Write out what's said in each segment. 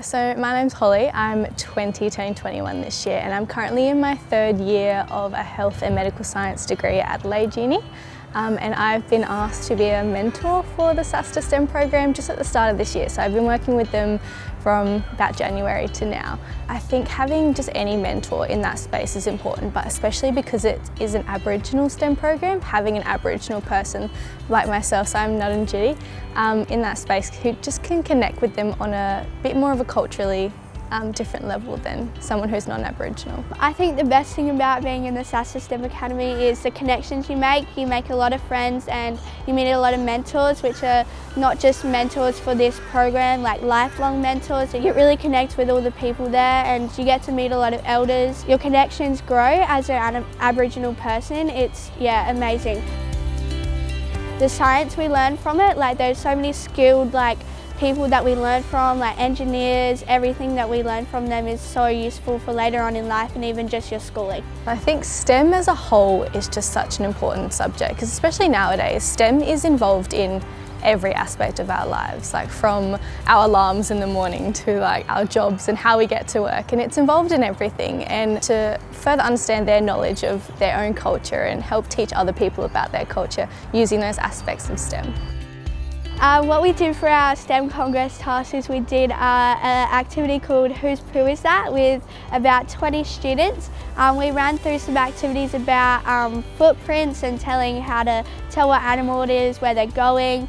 So my name's Holly, I'm 20, turning 21 this year, and I'm currently in my third year of a health and medical science degree at Adelaide Uni. And I've been asked to be a mentor for the SAASTA STEM program just at the start of this year. So I've been working with them from about January to now. I think having just any mentor in that space is important, but especially because it is an Aboriginal STEM program, having an Aboriginal person like myself, so I'm Nudinjiri, in that space who just can connect with them on a bit more of a culturally different level than someone who's non-Aboriginal. I think the best thing about being in the SAASTA STEM Academy is the connections you make. You make a lot of friends and you meet a lot of mentors, which are not just mentors for this program, like lifelong mentors. You really connect with all the people there and you get to meet a lot of elders. Your connections grow as an Aboriginal person. It's, amazing. The science we learn from it, there's so many skilled people that we learn from, like engineers, everything that we learn from them is so useful for later on in life and even just your schooling. I think STEM as a whole is just such an important subject because especially nowadays, STEM is involved in every aspect of our lives, like from our alarms in the morning to our jobs and how we get to work, and it's involved in everything. And to further understand their knowledge of their own culture and help teach other people about their culture using those aspects of STEM. What we did for our STEM Congress task is we did an activity called Whose Poo Is That with about 20 students. We ran through some activities about footprints and telling how to tell what animal it is, where they're going.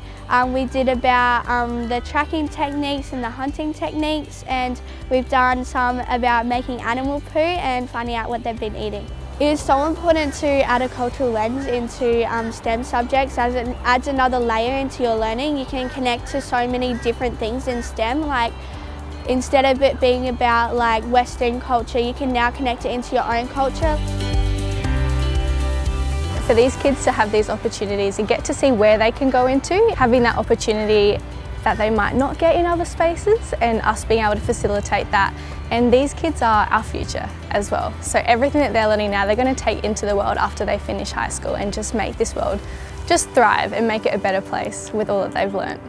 We did about the tracking techniques and the hunting techniques, and we've done some about making animal poo and finding out what they've been eating. It is so important to add a cultural lens into STEM subjects as it adds another layer into your learning. You can connect to so many different things in STEM, instead of it being about Western culture, you can now connect it into your own culture. For these kids to have these opportunities and get to see where they can go into, having that opportunity that they might not get in other spaces, and us being able to facilitate that. And these kids are our future as well. So everything that they're learning now, they're going to take into the world after they finish high school and just make this world just thrive and make it a better place with all that they've learnt.